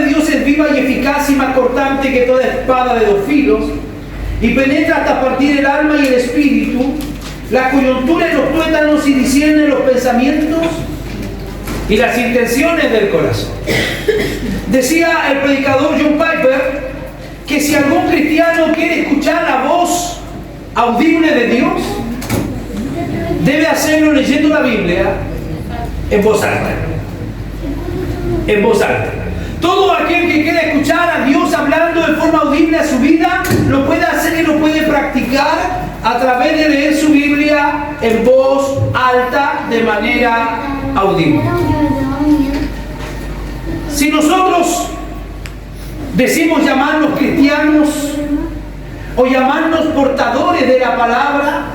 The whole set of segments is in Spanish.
Dios es viva y eficaz y más cortante que toda espada de dos filos, y penetra hasta partir el alma y el espíritu, la coyuntura y los tuétanos, y discierne los pensamientos y las intenciones del corazón. Decía el predicador John Piper que si algún cristiano quiere escuchar la voz audible de Dios, debe hacerlo leyendo la Biblia en voz alta. En voz alta. Todo aquel que quiera escuchar a Dios hablando de forma audible a su vida, lo puede hacer y lo puede practicar a través de leer su Biblia en voz alta, de manera audible. Si nosotros decimos llamarnos cristianos o llamarnos portadores de la palabra,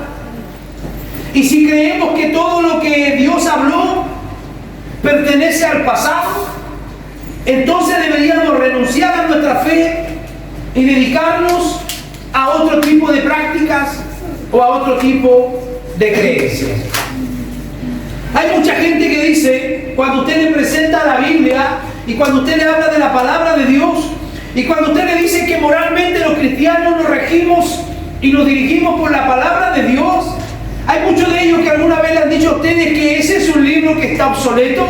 y si creemos que todo lo que Dios habló pertenece al pasado, entonces deberíamos renunciar a nuestra fe y dedicarnos a otro tipo de prácticas o a otro tipo de creencias. Hay mucha gente que dice, cuando usted le presenta la Biblia y cuando usted le habla de la palabra de Dios y cuando usted le dice que moralmente los cristianos nos regimos y nos dirigimos por la palabra de Dios, hay muchos de ellos que alguna vez le han dicho a ustedes que ese es un libro que está obsoleto,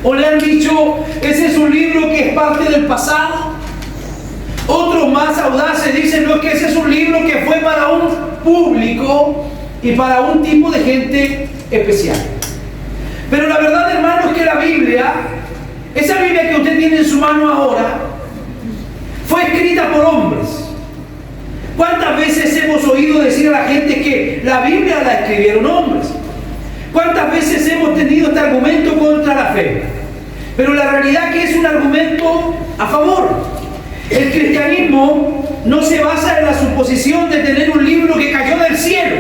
o le han dicho ese es un libro que es parte del pasado. Otros más audaces dicen no, es que ese es un libro que fue para un público y para un tipo de gente especial. Pero la verdad, hermano, es que la Biblia, esa Biblia que usted tiene en su mano ahora, fue escrita por hombres. ¿Cuántas veces hemos oído decir a la gente que la Biblia la escribieron hombres? ¿Cuántas veces hemos tenido este argumento contra la fe? Pero la realidad es que es un argumento a favor. El cristianismo no se basa en la suposición de tener un libro que cayó del cielo.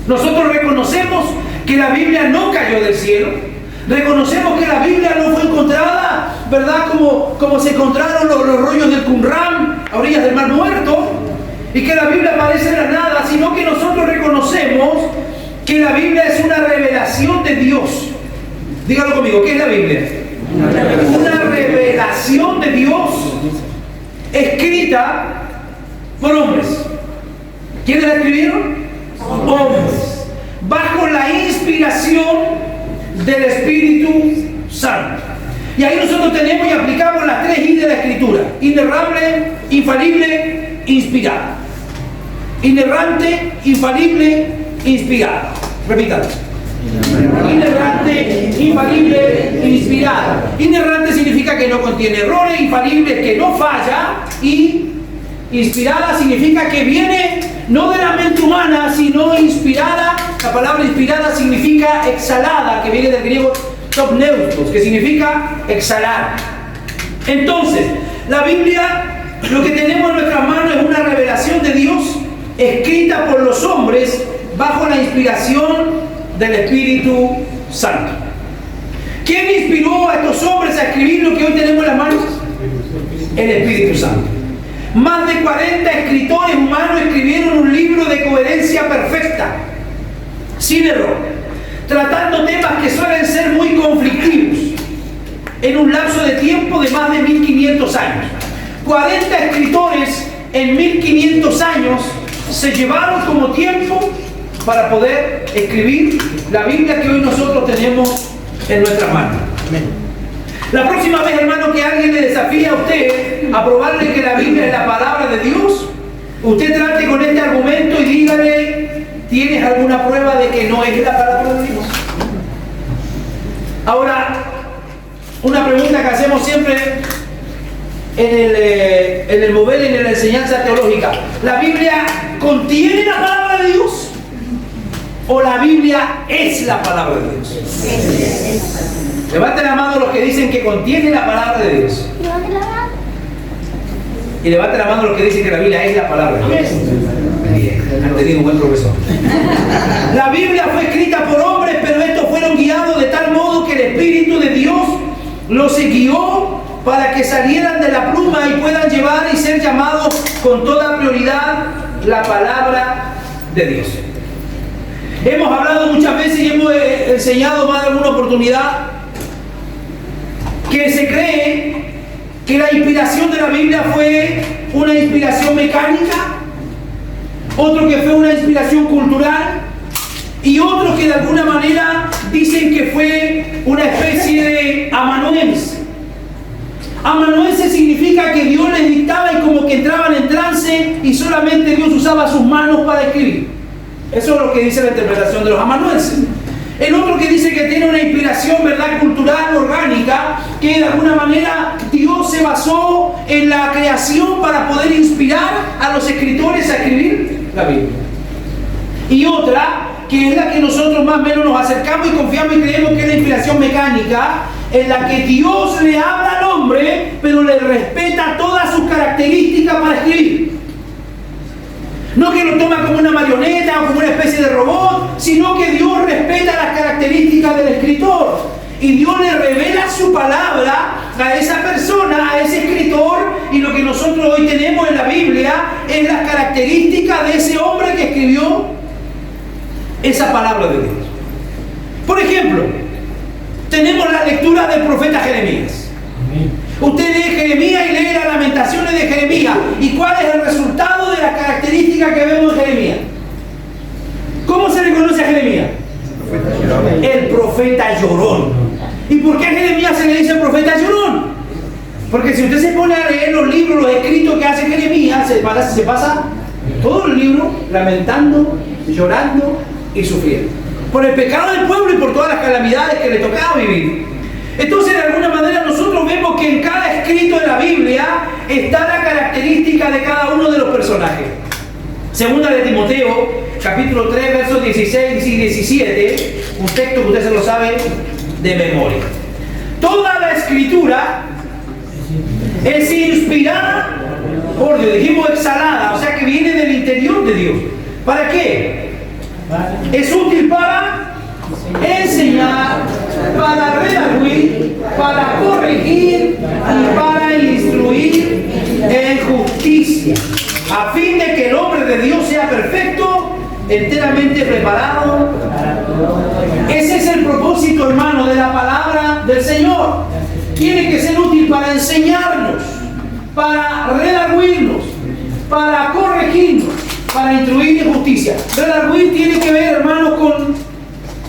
Nosotros reconocemos que la Biblia no cayó del cielo. Reconocemos que la Biblia no fue encontrada, ¿verdad? Como se encontraron los rollos del Qumran a orillas del Mar Muerto, y que la Biblia aparece de la nada, sino que nosotros reconocemos que la Biblia es una revelación de Dios. Dígalo conmigo, ¿qué es la Biblia? Una revelación de Dios escrita por hombres. ¿Quiénes la escribieron? Hombres. Bajo la inspiración del Espíritu Santo. Y ahí nosotros tenemos y aplicamos las 3 I de la Escritura: inerrable, infalible, inspirada. Inerrante, infalible, inspirada. Repítalo. Inerrante, infalible, inspirada. Inerrante significa que no contiene errores, infalible que no falla, y inspirada significa que viene no de la mente humana, sino inspirada. La palabra inspirada significa exhalada, que viene del griego topneustos, que significa exhalar. Entonces, la Biblia, lo que tenemos en nuestras manos es una revelación de Dios escrita por los hombres bajo la inspiración del Espíritu Santo. ¿Quién inspiró a estos hombres a escribir lo que hoy tenemos en las manos? El Espíritu Santo. Más de 40 escritores humanos escribieron un libro de coherencia perfecta, sin error, tratando temas que suelen ser muy conflictivos, en un lapso de tiempo de más de 1500 años. 40 escritores en 1500 años se llevaron como tiempo para poder escribir la Biblia que hoy nosotros tenemos en nuestras manos. Amén. La próxima vez, hermano, que alguien le desafíe a usted a probarle que la Biblia es la palabra de Dios, usted trate con este argumento y dígale: ¿tienes alguna prueba de que no es la palabra de Dios? Ahora, una pregunta que hacemos siempre en el mover, en la enseñanza teológica: ¿la Biblia contiene la palabra de Dios? ¿O la Biblia es la palabra de Dios? Levanten la mano los que dicen que contiene la palabra de Dios. Y levanten la mano los que dicen que la Biblia es la palabra de Dios. Bien, han tenido un buen profesor. La Biblia fue escrita por hombres, pero estos fueron guiados de tal modo que el Espíritu de Dios los guió para que salieran de la pluma y puedan llevar y ser llamados con toda prioridad la palabra de Dios. Hemos hablado muchas veces y hemos enseñado más de alguna oportunidad que se cree que la inspiración de la Biblia fue una inspiración mecánica, otro que fue una inspiración cultural, y otros que de alguna manera dicen que fue una especie de amanuense. Amanuense significa que Dios les dictaba y como que entraban en trance y solamente Dios usaba sus manos para escribir. Eso es lo que dice la interpretación de los amanuenses. El otro que dice que tiene una inspiración, ¿verdad?, cultural, orgánica, que de alguna manera Dios se basó en la creación para poder inspirar a los escritores a escribir la Biblia. Y otra, que es la que nosotros más o menos nos acercamos y confiamos y creemos que es la inspiración mecánica, en la que Dios le habla al hombre, pero le respeta todas sus características para escribir. No que lo toma como una marioneta o como una especie de robot, sino que Dios respeta las características del escritor. Y Dios le revela su palabra a esa persona, a ese escritor, y lo que nosotros hoy tenemos en la Biblia es las características de ese hombre que escribió esa palabra de Dios. Por ejemplo, tenemos la lectura del profeta Jeremías. Usted lee Jeremías y lee las lamentaciones de Jeremías. ¿Y cuál es el resultado de las características que vemos en Jeremías? ¿Cómo se le conoce a Jeremías? El profeta llorón. ¿Y por qué a Jeremías se le dice el profeta llorón? Porque si usted se pone a leer los libros, los escritos que hace Jeremías, se pasa todo el libro lamentando, llorando y sufriendo por el pecado del pueblo y por todas las calamidades que le tocaba vivir. Entonces, de alguna manera, nosotros vemos que en cada escrito de la Biblia está la característica de cada uno de los personajes. Segunda de Timoteo, capítulo 3, versos 16 y 17, un texto que usted se lo sabe de memoria. Toda la escritura es inspirada por Dios, dijimos exhalada, o sea que viene del interior de Dios. ¿Para qué? Es útil para enseñar, para redarguir, para corregir y para instruir en justicia, a fin de que el hombre de Dios sea perfecto, enteramente preparado. Ese es el propósito, hermano, de la palabra del Señor. Tiene que ser útil para enseñarnos, para redarguirnos, para corregirnos, para instruir en justicia. Redarguir tiene que ver, hermano, con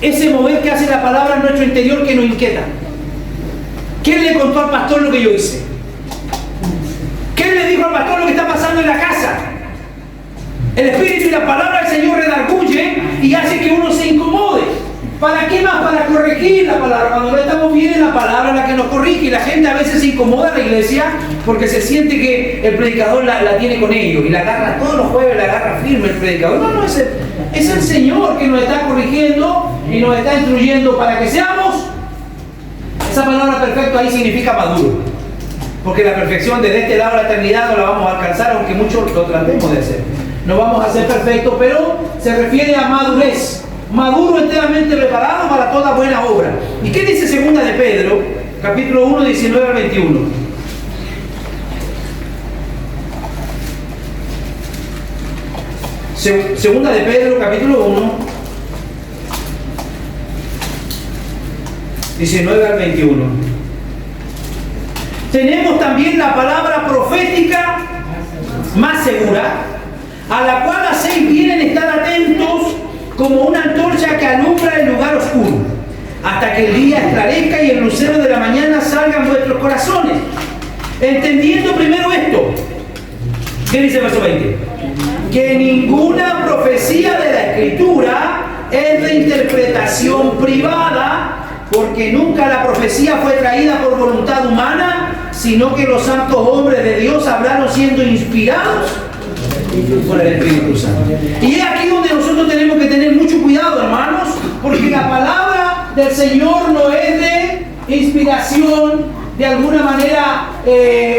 ese mover que hace la palabra en nuestro interior que nos inquieta. ¿Quién le contó al pastor lo que yo hice? ¿Quién le dijo al pastor lo que está pasando en la casa? El Espíritu y la palabra del Señor redarguye y hace que uno se incomode. ¿Para qué más? Para corregir la palabra. Cuando no estamos bien, es la palabra la que nos corrige. Y la gente a veces se incomoda en la iglesia porque se siente que el predicador la tiene con ellos y la agarra todos los jueves, la agarra firme el predicador. No, es el Señor que nos está corrigiendo y nos está instruyendo para que seamos. Esa palabra perfecto ahí significa maduro, porque la perfección desde este lado de la eternidad no la vamos a alcanzar, aunque muchos lo tratemos de hacer. No vamos a ser perfectos, pero se refiere a madurez. Maduro, enteramente preparado para toda buena obra. ¿Y qué dice segunda de Pedro, capítulo 1, 19 al 21? Segunda de Pedro, capítulo 1, 19 al 21. Tenemos también la palabra profética más segura, a la cual hacéis bien en estar atentos como una antorcha que alumbra el lugar oscuro, hasta que el día esclarezca y el lucero de la mañana salga en vuestros corazones. Entendiendo primero esto, ¿qué dice el verso 20? Que ninguna profecía de la Escritura es de interpretación privada, porque nunca la profecía fue traída por voluntad humana, sino que los santos hombres de Dios hablaron siendo inspirados por el Espíritu Santo. Y es aquí donde nosotros tenemos que tener mucho cuidado, hermanos, porque la palabra del Señor no es de inspiración de alguna manera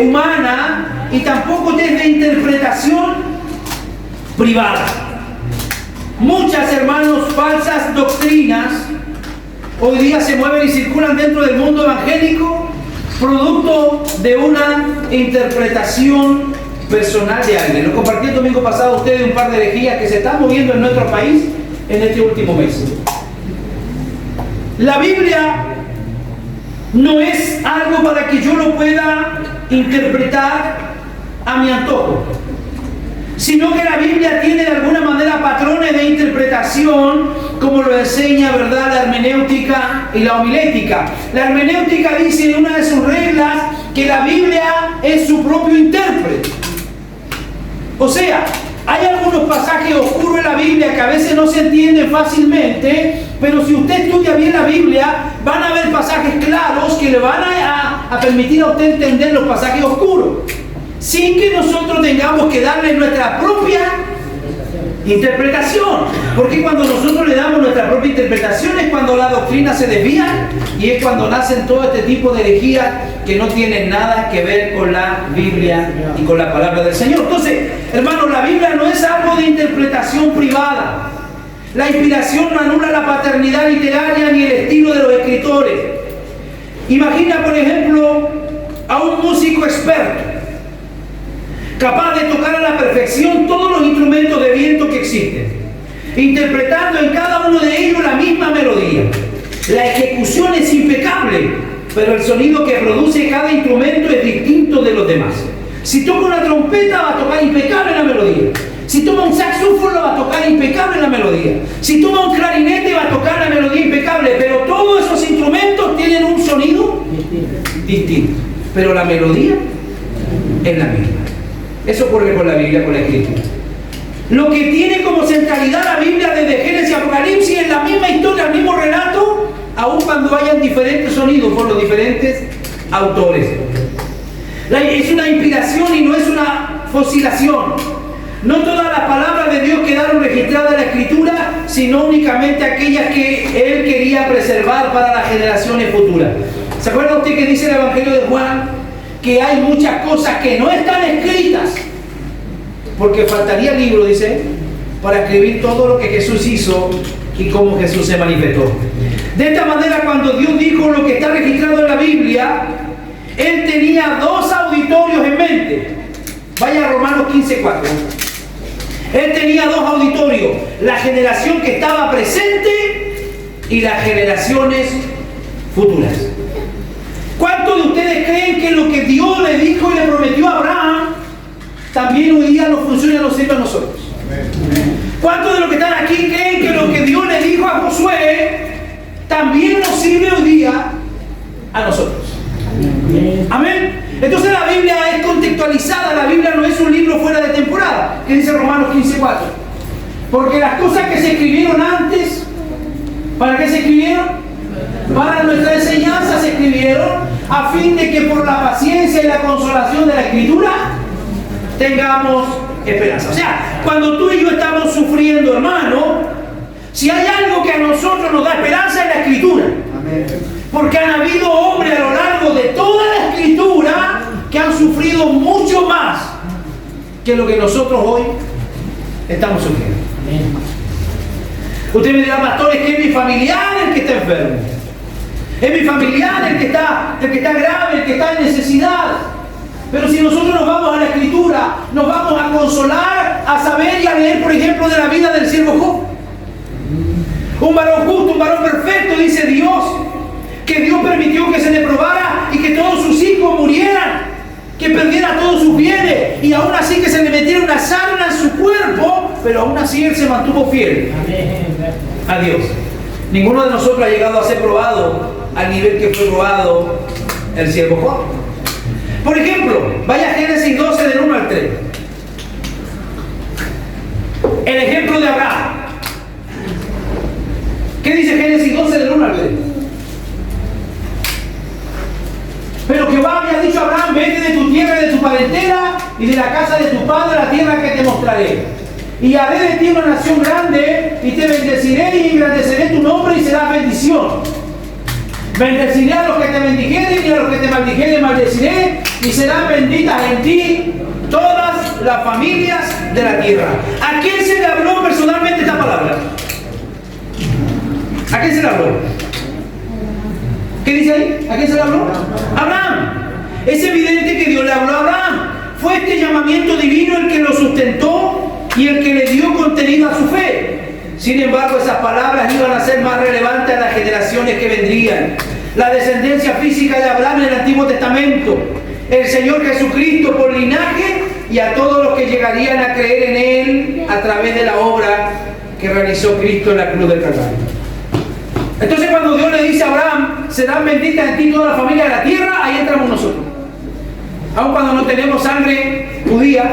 humana, y tampoco es de interpretación privada. Muchas, hermanos, falsas doctrinas hoy día se mueven y circulan dentro del mundo evangélico, producto de una interpretación personal de alguien. Lo compartí el domingo pasado a ustedes un par de herejías que se están moviendo en nuestro país en este último mes. La Biblia No es algo para que yo lo pueda interpretar a mi antojo, sino que la Biblia tiene de alguna manera patrones de interpretación, como lo enseña, ¿verdad?, la hermenéutica y la homilética. La hermenéutica dice en una de sus reglas que la Biblia es su propio intérprete. O sea, hay algunos pasajes oscuros en la Biblia que a veces no se entienden fácilmente, pero si usted estudia bien la Biblia, van a haber pasajes claros que le van a permitir a usted entender los pasajes oscuros, sin que nosotros tengamos que darle nuestra propia interpretación. Porque cuando nosotros le damos nuestra propia interpretación es cuando la doctrina se desvía y es cuando nacen todo este tipo de herejías que no tienen nada que ver con la Biblia y con la palabra del Señor. Entonces, hermanos, la Biblia no es algo de interpretación privada. La inspiración no anula la paternidad literaria ni el estilo de los escritores. Imagina, por ejemplo, a un músico experto, capaz de tocar a la perfección todos los instrumentos de viento que existen, interpretando en cada uno de ellos la misma melodía. La ejecución es impecable, pero el sonido que produce cada instrumento es distinto de los demás. Si toca una trompeta, va a tocar impecable la melodía. Si toma un saxofón, va a tocar impecable la melodía. Si toma un clarinete, va a tocar la melodía impecable. Pero todos esos instrumentos tienen un sonido distinto. Pero la melodía es la misma. Eso ocurre con la Biblia, con la Escritura. Lo que tiene como centralidad la Biblia desde Génesis a Apocalipsis es la misma historia, el mismo relato, aun cuando hayan diferentes sonidos por los diferentes autores. Es una inspiración y no es una fosilación. No todas las palabras de Dios quedaron registradas en la Escritura, sino únicamente aquellas que Él quería preservar para las generaciones futuras. ¿Se acuerda usted que dice el Evangelio de Juan? Que hay muchas cosas que no están escritas, porque faltaría libro, dice, para escribir todo lo que Jesús hizo y cómo Jesús se manifestó. De esta manera, cuando Dios dijo lo que está registrado en la Biblia, Él tenía dos auditorios en mente. Vaya a Romanos 15:4. Él tenía dos auditorios, la generación que estaba presente y las generaciones futuras. ¿Cuántos de ustedes creen que lo que Dios le dijo y le prometió a Abraham también hoy día nos funciona y nos sirve a nosotros? ¿Cuántos de los que están aquí creen que lo que Dios le dijo a Josué también nos sirve hoy día a nosotros? Amén. Entonces la Biblia es contextualizada, la Biblia no es un libro fuera de temporada, que dice Romanos 15:4. Porque las cosas que se escribieron antes, ¿para qué se escribieron? Para nuestra enseñanza se escribieron, a fin de que por la paciencia y la consolación de la Escritura tengamos esperanza. O sea, cuando tú y yo estamos sufriendo, hermano, si hay algo que a nosotros nos da esperanza es la Escritura. Amén. Porque han habido hombres a lo largo de toda la Escritura que han sufrido mucho más que lo que nosotros hoy estamos sufriendo. Amén. Usted me dirá, pastor, es que es mi familiar el que está enfermo. Es mi familiar el que está grave, el que está en necesidad. Pero si nosotros nos vamos a la Escritura, nos vamos a consolar, a saber y a leer, por ejemplo, de la vida del siervo Job. Un varón justo, un varón perfecto, dice Dios, que Dios permitió que se le probara y que todos sus hijos murieran, que perdiera todos sus bienes y aún así que se le metiera una sarna en su cuerpo, pero aún así él se mantuvo fiel a Dios. Ninguno de nosotros ha llegado a ser probado al nivel que fue probado el siervo Job. Por ejemplo, vaya a Génesis 12 del 1 al 3. El ejemplo de Abraham. ¿Qué dice Génesis 12 del 1 al 3? Pero Jehová había dicho a Abraham: vete de tu tierra y de tu parentela y de la casa de tu padre a la tierra que te mostraré. Y haré de ti una nación grande y te bendeciré y engrandeceré tu nombre y serás bendición. Bendeciré a los que te bendijeren y a los que te maldijeren maldeciré y serán benditas en ti todas las familias de la tierra. ¿A quién se le habló personalmente esta palabra? ¿A quién se le habló? ¿Qué dice ahí? ¿A quién se le habló? Abraham. Es evidente que Dios le habló a Abraham. Fue este llamamiento divino el que lo sustentó y el que le dio contenido a su fe. Sin embargo, esas palabras iban a ser más relevantes a las generaciones que vendrían. la descendencia física de Abraham en el Antiguo Testamento, el Señor Jesucristo por linaje y a todos los que llegarían a creer en Él a través de la obra que realizó Cristo en la cruz del Calvario. Entonces cuando Dios le dice a Abraham, serán benditas en ti toda la familia de la tierra, ahí entramos nosotros. Aun cuando no tenemos sangre judía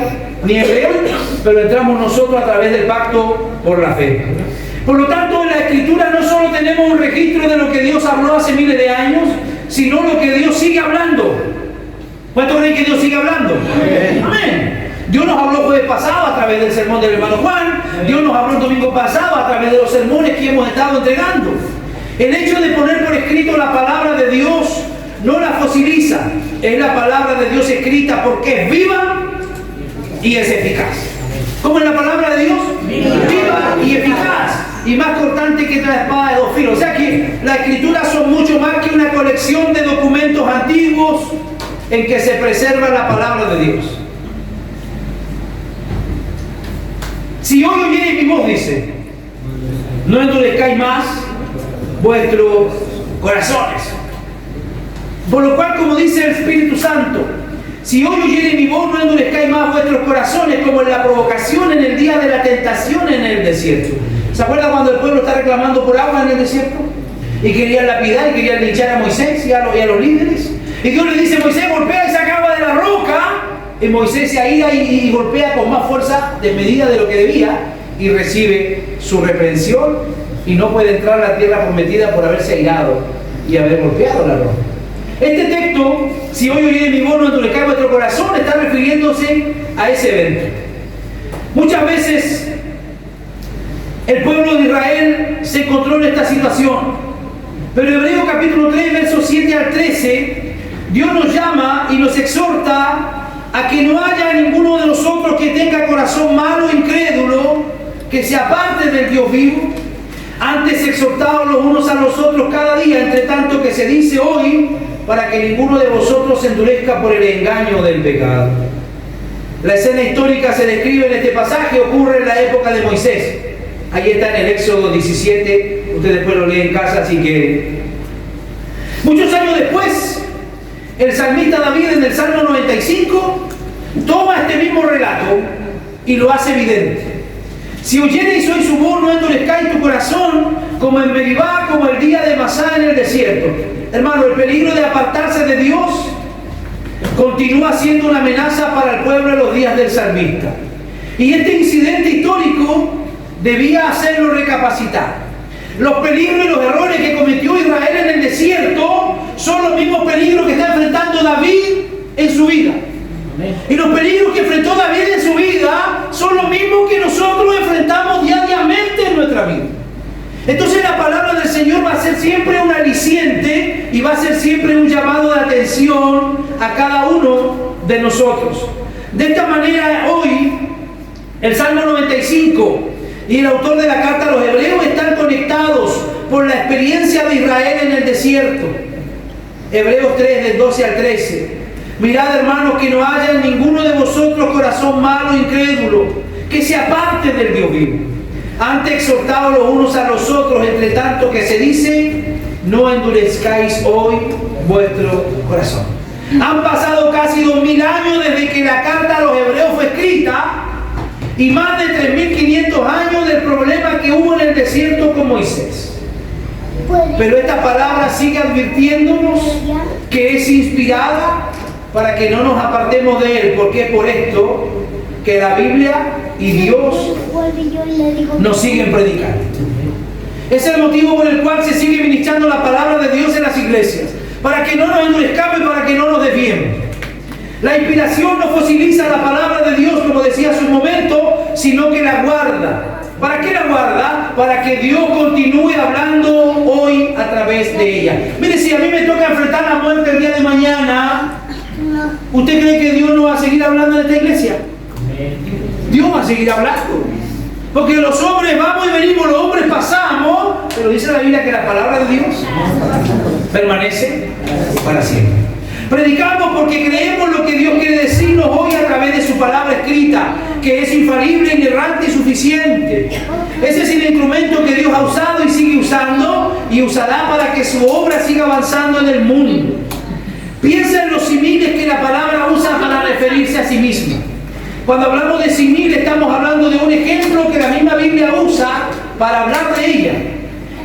ni hebrea, pero entramos nosotros a través del pacto por la fe. Por lo tanto, en la Escritura no solo tenemos un registro de lo que Dios habló hace miles de años, sino lo que Dios sigue hablando. ¿Cuántos creen que Dios sigue hablando? Amén. Amén. Dios nos habló jueves pasado a través del sermón del hermano Juan. Dios nos habló el domingo pasado a través de los sermones que hemos estado entregando. El hecho de poner por escrito la palabra de Dios no la fosiliza. Es la palabra de Dios escrita porque es viva y es eficaz. ¿Cómo es la palabra de Dios? Viva y eficaz. Y más cortante que la espada de dos filos. O sea que las escrituras son mucho más que una colección de documentos antiguos en que se preserva la palabra de Dios. Si hoy oyereis mi voz, dice, no endurezcáis más vuestros corazones. Por lo cual, como dice el Espíritu Santo, si hoy oyereis mi voz, no endurezcáis más vuestros corazones, como en la provocación en el día de la tentación en el desierto. ¿Se acuerdan cuando el pueblo está reclamando por agua en el desierto? Y querían lapidar y querían linchar a Moisés y a los líderes. Y Dios le dice, Moisés, golpea y saca agua de la roca. Y Moisés se aira y golpea con más fuerza desmedida de lo que debía y recibe su reprensión y no puede entrar a la tierra prometida por haberse airado y haber golpeado la roca. Este texto, si hoy oyeres mi voz, no endurezcáis vuestro corazón, está refiriéndose a ese evento. Muchas veces el pueblo de Israel se encontró en esta situación, pero en Hebreos capítulo 3, versos 7 al 13, Dios nos llama y nos exhorta a que no haya ninguno de nosotros que tenga corazón malo e incrédulo, que se aparte del Dios vivo. Antes exhortados los unos a los otros cada día, entre tanto que se dice hoy, para que ninguno de vosotros se endurezca por el engaño del pecado. La escena histórica se describe en este pasaje, ocurre en la época de Moisés. Ahí está en el Éxodo 17, ustedes después lo leen en casa si quieren. Muchos años después, el salmista David en el Salmo 95 toma este mismo relato y lo hace evidente. Si oyereis hoy su voz, no endurezcáis tu corazón como en Meribá, como el día de Masá en el desierto. Hermano, el peligro de apartarse de Dios continúa siendo una amenaza para el pueblo en los días del salmista. Y este incidente histórico debía hacerlo recapacitar. Los peligros y los errores que cometió Israel en el desierto son los mismos peligros que está enfrentando David en su vida. Y los peligros que enfrentó David en su vida son los mismos que nosotros enfrentamos diariamente en nuestra vida. Entonces la palabra del Señor va a ser siempre un aliciente y va a ser siempre un llamado de atención a cada uno de nosotros. De esta manera hoy el Salmo 95 y el autor de la carta a los Hebreos están conectados por la experiencia de Israel en el desierto. Hebreos 3 del 12 al 13. Mirad, hermanos, que no haya en ninguno de vosotros corazón malo, incrédulo, que se aparte del Dios vivo. Antes exhortados los unos a los otros, entre tanto que se dice, no endurezcáis hoy vuestro corazón. Han pasado casi 2000 años desde que la carta a los Hebreos fue escrita y más de 3500 años del problema que hubo en el desierto con Moisés. Pero esta palabra sigue advirtiéndonos que es inspirada para que no nos apartemos de él, porque es por esto que la Biblia y Dios nos siguen predicando. Es el motivo por el cual se sigue ministrando la palabra de Dios en las iglesias, para que no nos endurezcamos y para que no nos desviemos. La inspiración no fosiliza la palabra de Dios, como decía hace un momento, sino que la guarda. ¿Para qué la guarda? Para que Dios continúe hablando hoy a través de ella. Mire, si a mí me toca enfrentar la muerte el día de mañana, ¿usted cree que Dios no va a seguir hablando en esta iglesia? Dios va a seguir hablando. Porque los hombres vamos y venimos, los hombres pasamos, pero dice la Biblia que la palabra de Dios permanece para siempre. Predicamos porque creemos lo que Dios quiere decirnos hoy a través de su palabra escrita, que es infalible, inerrante y suficiente. Ese es el instrumento que Dios ha usado y sigue usando y usará para que su obra siga avanzando en el mundo. Piensa en los similes que la palabra usa para referirse a sí misma. Cuando hablamos de simil, estamos hablando de un ejemplo que la misma Biblia usa para hablar de ella.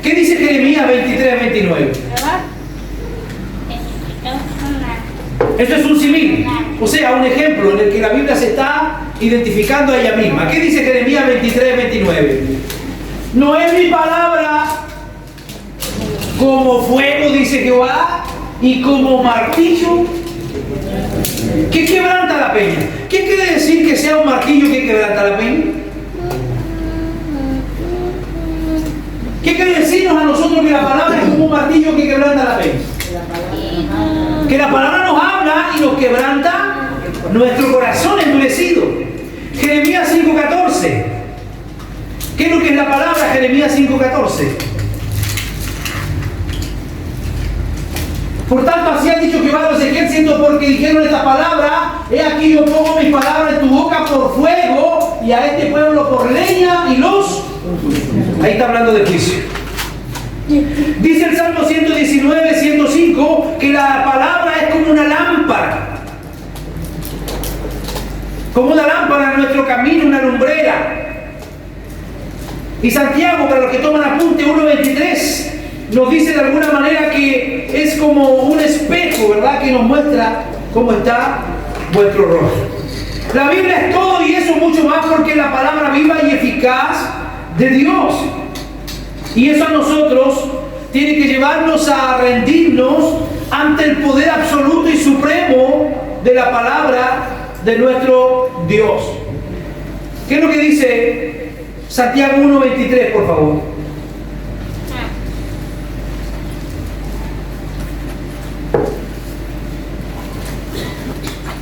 ¿Qué dice Jeremías 23:29? Esto es un simil, o sea, un ejemplo en el que la Biblia se está identificando a ella misma. ¿Qué dice Jeremías 23:29? No es mi palabra como fuego, dice Jehová, y como martillo que quebranta la peña. ¿Qué quiere decir que sea un martillo que quebranta la peña? ¿Qué quiere decirnos a nosotros que la palabra es como un martillo que quebranta la peña? Que la palabra nos habla y nos quebranta nuestro corazón endurecido. Jeremías 5:14. ¿Qué es lo que es la palabra? Jeremías 5:14. Por tanto, así ha dicho Jehová a los ejércitos, porque dijeron esta palabra: he aquí yo pongo mis palabras en tu boca por fuego, y a este pueblo por leña, y los... Ahí está hablando de juicio. Dice el Salmo 119:105 que la palabra es como una lámpara. Como una lámpara en nuestro camino, una lumbrera. Y Santiago, para los que toman apunte, 1:23, nos dice de alguna manera que es como un espejo, ¿verdad? Que nos muestra cómo está vuestro rostro. La Biblia es todo y eso mucho más, porque es la palabra viva y eficaz de Dios. Y eso a nosotros tiene que llevarnos a rendirnos ante el poder absoluto y supremo de la palabra de nuestro Dios. ¿Qué es lo que dice Santiago 1:23, por favor?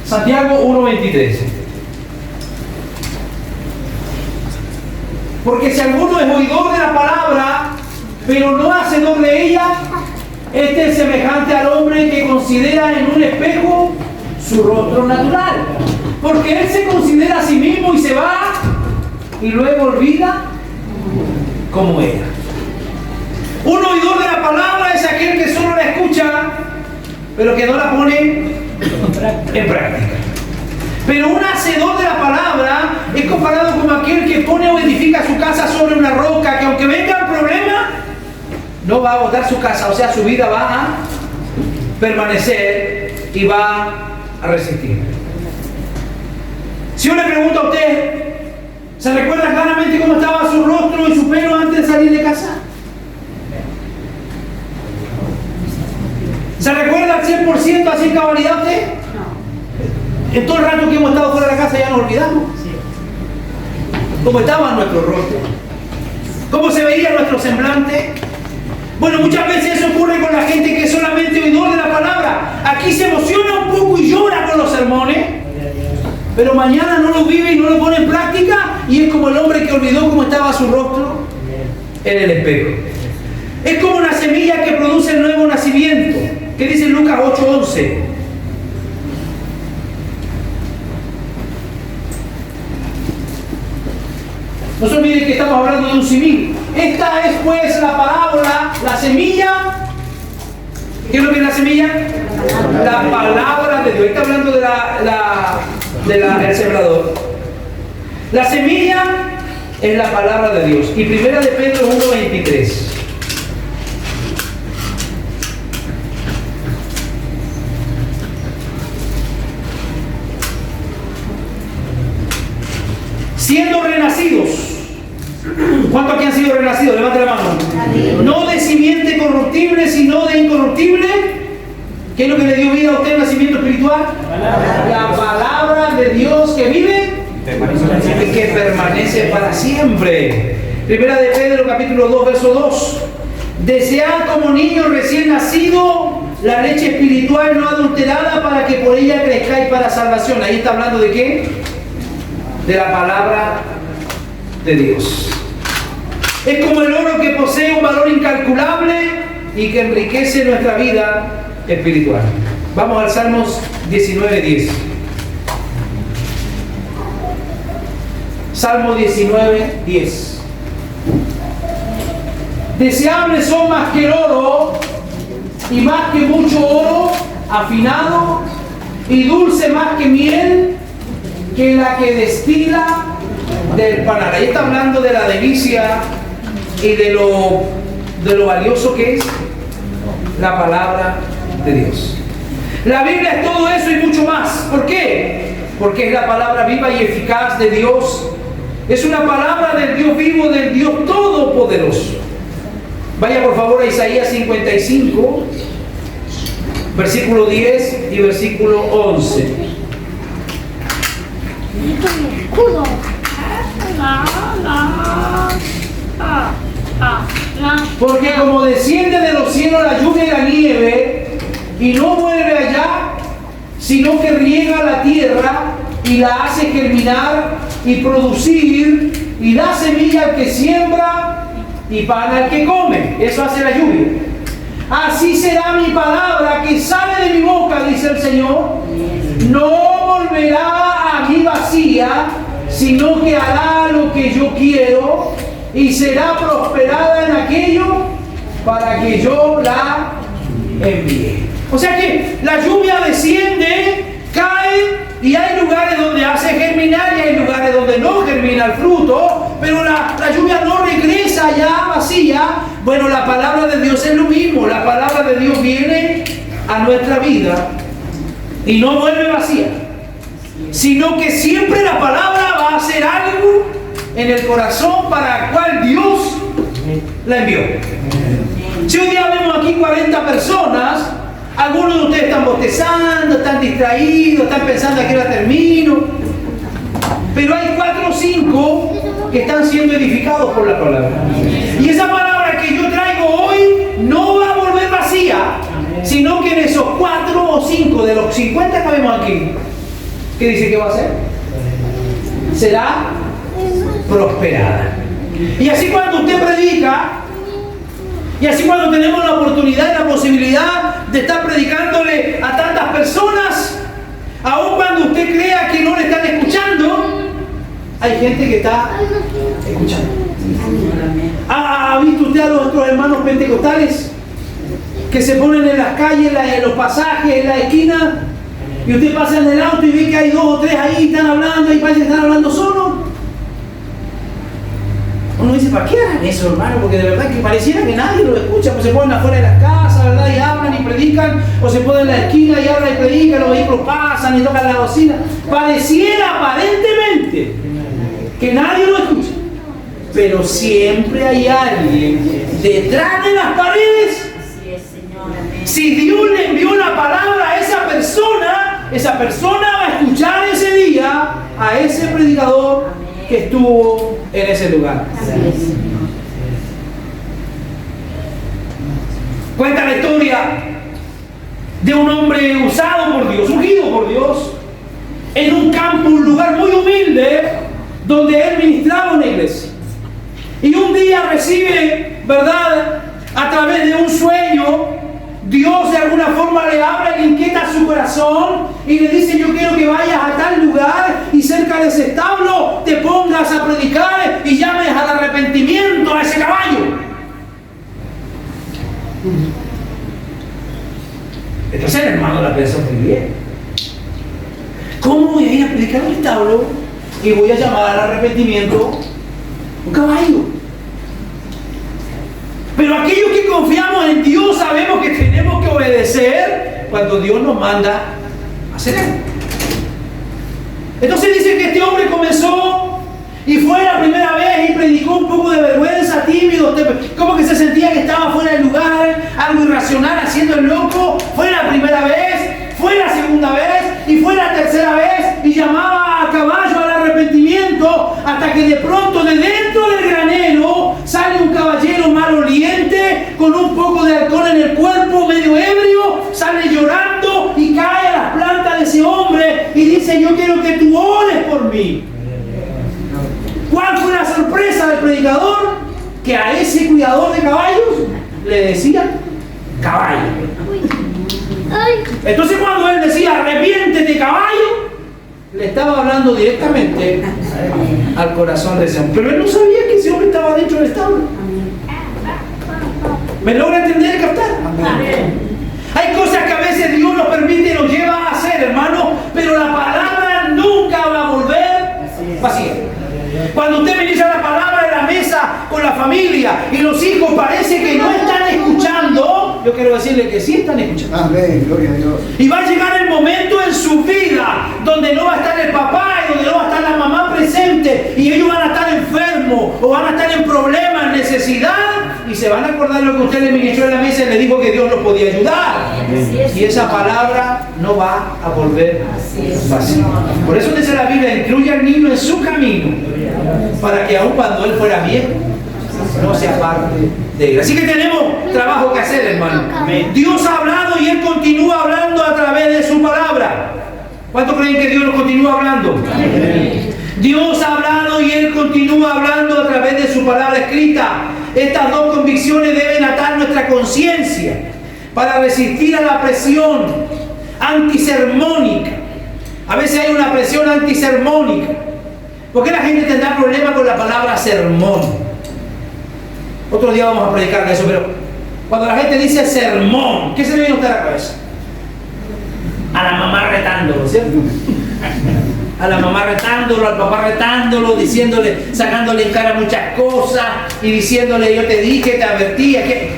Santiago 1:23. Porque si alguno es oidor de la palabra, pero no hacedor de ella, este es semejante al hombre que considera en un espejo su rostro natural. Porque él se considera a sí mismo y se va, y luego olvida cómo era. Un oidor de la palabra es aquel que solo la escucha, pero que no la pone en práctica. Pero un hacedor de la palabra es comparado con aquel que pone o edifica su casa sobre una roca, que aunque venga el problema, no va a botar su casa, o sea, su vida va a permanecer y va a resistir. Si yo le pregunto a usted, ¿se recuerda claramente cómo estaba su rostro y su pelo antes de salir de casa? ¿Se recuerda al 100% así en cabalidad usted? En todo el rato que hemos estado fuera de la casa ya nos olvidamos. ¿Cómo estaba nuestro rostro? ¿Cómo se veía nuestro semblante? Bueno, muchas veces eso ocurre con la gente que es solamente oidor de la palabra. Aquí se emociona un poco y llora con los sermones, pero mañana no lo vive y no lo pone en práctica, y es como el hombre que olvidó cómo estaba su rostro en el espejo. Es como una semilla que produce el nuevo nacimiento. ¿Qué dice Lucas 8:11? No se olviden que estamos hablando de un simil. Esta es pues la parábola, la semilla. ¿Qué es lo que es la semilla? La palabra de Dios. Está hablando del sembrador. La semilla es la palabra de Dios. Y primera de Pedro 1:23. Siendo renacidos. ¿Cuántos aquí han sido renacidos? Levante la mano. No de simiente corruptible, sino de incorruptible. ¿Qué es lo que le dio vida a usted el nacimiento espiritual? La palabra de Dios que vive y que permanece para siempre. Primera de Pedro capítulo 2, verso 2. Desead como niños recién nacidos la leche espiritual no adulterada, para que por ella crezcáis para salvación. Ahí está hablando de ¿qué? De la palabra de Dios. Es como el oro que posee un valor incalculable y que enriquece nuestra vida espiritual. Vamos al Salmos 19:10. Salmo 19:10. Deseables son más que el oro, y más que mucho oro afinado, y dulce más que miel, que la que destila del panal. Ahí está hablando de la delicia y de lo valioso que es la palabra de Dios. La Biblia es todo eso y mucho más. ¿Por qué? Porque es la palabra viva y eficaz de Dios. Es una palabra del Dios vivo, del Dios todopoderoso. Vaya por favor a Isaías 55, versículo 10 y versículo 11. Porque como desciende de los cielos la lluvia y la nieve, y no vuelve allá, sino que riega la tierra y la hace germinar y producir, y da semilla al que siembra y pan al que come. Eso hace la lluvia. Así será mi palabra que sale de mi boca, dice el Señor. No volverá a mí vacía, sino que hará lo que yo quiero, y será prosperada en aquello para que yo la envíe. O sea que la lluvia desciende, cae, y hay lugares donde hace germinar y hay lugares donde no germina el fruto, pero la lluvia no regresa ya vacía. Bueno, la palabra de Dios es lo mismo. La palabra de Dios viene a nuestra vida y no vuelve vacía, sino que siempre la palabra va a hacer algo en el corazón para el cual Dios la envió. Si hoy día vemos aquí 40 personas, algunos de ustedes están bostezando, están distraídos, están pensando a qué hora termino, pero hay 4 o 5 que están siendo edificados por la palabra. Y esa palabra que yo traigo hoy no va a volver vacía, sino que en esos 4 o 5 de los 50 que vemos aquí, ¿qué dice que va a ser? Será prosperada. Y así cuando usted predica, y así cuando tenemos la oportunidad y la posibilidad de estar predicándole a tantas personas, aun cuando usted crea que no le están escuchando, hay gente que está escuchando. ¿Ha visto usted a los otros hermanos pentecostales que se ponen en las calles, en los pasajes, en la esquina, y usted pasa en el auto y ve que hay 2 o 3 ahí, están hablando, y parece que están hablando solos? Uno dice, ¿para qué hagan eso, hermano? Porque de verdad que pareciera que nadie lo escucha. Pues se ponen afuera de las casas, ¿verdad? Y hablan y predican, o se ponen en la esquina y hablan y predican, los vehículos pasan y tocan la bocina. Pareciera aparentemente que nadie lo escucha, pero siempre hay alguien detrás de las paredes. Si Dios le envió la palabra a esa persona va a escuchar ese día a ese predicador que estuvo en ese lugar. Cuenta la historia de un hombre usado por Dios, ungido por Dios, en un campo, un lugar muy humilde, donde él ministraba una iglesia. Y un día recibe, ¿verdad?, a través de un sueño, Dios de alguna forma le habla, le inquieta su corazón y le dice: yo quiero que vayas a tal lugar y cerca de ese establo te pongas a predicar y llames al arrepentimiento a ese caballo. Entonces el hermano la pensó muy bien. ¿Cómo voy a ir a predicar al establo y voy a llamar al arrepentimiento un caballo? Pero aquellos que confiamos en Dios sabemos que tenemos que obedecer cuando Dios nos manda a hacer algo. Entonces dice que este hombre comenzó y fue la primera vez y predicó un poco de vergüenza, tímido, como que se sentía que estaba fuera del lugar, algo irracional, haciendo el loco. Fue la primera vez, fue la segunda vez y fue la tercera vez, y llamaba a caballo al arrepentimiento, hasta que de pronto de dentro del granero sale un caballero maloliente con un poco de alcohol en el cuerpo, medio ebrio, sale llorando y cae a las plantas de ese hombre y dice: yo quiero que tú ores por mí. ¿Cuál fue la sorpresa del predicador? Que a ese cuidador de caballos le decían caballo. Entonces cuando él decía arrepiéntete, caballo, le estaba hablando directamente al corazón de ese hombre. Pero él no sabía que ese hombre estaba dentro del establo. ¿Me logra entender y captar? Hay cosas que a veces Dios nos permite y nos lleva a hacer, hermano, pero la palabra nunca va a volver vacía. Cuando usted ministra la palabra en la mesa con la familia y los hijos parece que no están escuchando, yo quiero decirle que sí están escuchando. Amén, gloria a Dios. Y va a llegar el momento en su vida donde no va a estar el papá y donde no va a estar la mamá presente y ellos van a estar enfermos o van a estar en problemas, necesidad, y se van a acordar lo que usted le ministró en la mesa y le dijo que Dios los podía ayudar. Y esa palabra no va a volver vacía. Por eso dice la Biblia, incluye al niño en su camino, para que aun cuando él fuera viejo, no se aparte de él. Así que tenemos trabajo que hacer, hermano. Dios ha hablado y Él continúa hablando a través de su palabra. ¿Cuántos creen que Dios nos continúa hablando? Dios ha hablado y Él continúa hablando a través de su palabra escrita. Estas dos convicciones deben atar nuestra conciencia para resistir a la presión antisermónica. A veces hay una presión antisermónica. ¿Por qué la gente tendrá problemas con la palabra sermón? Otro día vamos a predicar de eso, pero cuando la gente dice sermón, ¿qué se le viene a usted a la cabeza? A la mamá retándolo, ¿cierto? A la mamá retándolo, al papá retándolo, diciéndole, sacándole en cara muchas cosas y diciéndole, yo te dije, te advertí, que...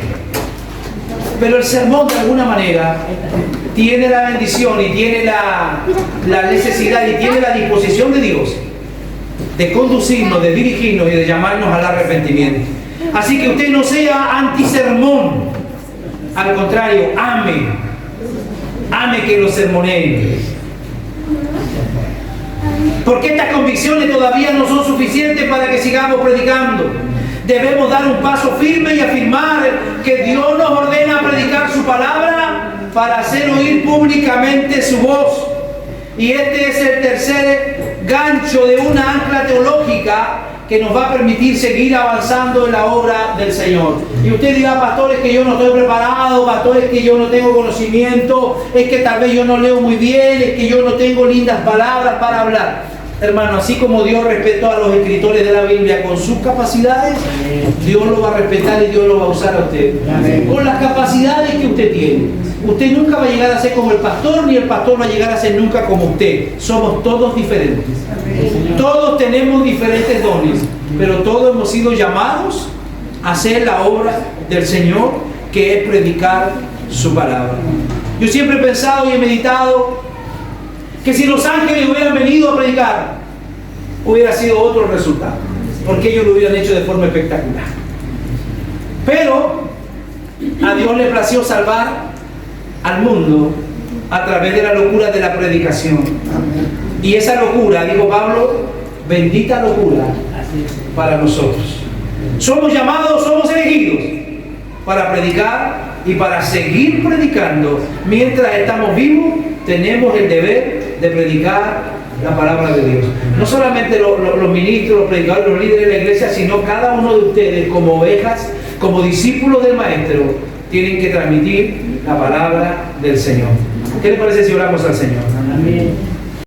Pero el sermón, de alguna manera, tiene la bendición y tiene la necesidad y tiene la disposición de Dios de conducirnos, de dirigirnos y de llamarnos al arrepentimiento. Así que usted no sea antisermón, al contrario, ame que lo sermoneen. Porque estas convicciones todavía no son suficientes para que sigamos predicando. Debemos dar un paso firme y afirmar que Dios nos ordena predicar su palabra para hacer oír públicamente su voz. Y este es el tercer gancho de una ancla teológica que nos va a permitir seguir avanzando en la obra del Señor. Y usted dirá, pastor, es que yo no estoy preparado, pastor, es que yo no tengo conocimiento, es que tal vez yo no leo muy bien, es que yo no tengo lindas palabras para hablar. Hermano, así como Dios respetó a los escritores de la Biblia con sus capacidades, Dios lo va a respetar y Dios lo va a usar a usted. Con las capacidades que usted tiene. Usted nunca va a llegar a ser como el pastor, ni el pastor va a llegar a ser nunca como usted. Somos todos diferentes. Todos tenemos diferentes dones, pero todos hemos sido llamados a hacer la obra del Señor, que es predicar su palabra. Yo siempre he pensado y he meditado que si los ángeles hubieran venido a predicar, hubiera sido otro el resultado, porque ellos lo hubieran hecho de forma espectacular. Pero a Dios le plació salvar al mundo a través de la locura de la predicación. Y esa locura, dijo Pablo, bendita locura para nosotros. Somos llamados, somos elegidos para predicar y para seguir predicando. Mientras estamos vivos, tenemos el deber de predicar la palabra de Dios. No solamente los ministros, los predicadores, los líderes de la iglesia, sino cada uno de ustedes como ovejas, como discípulos del Maestro, tienen que transmitir la palabra del Señor. ¿Qué le parece si oramos al Señor? Amén.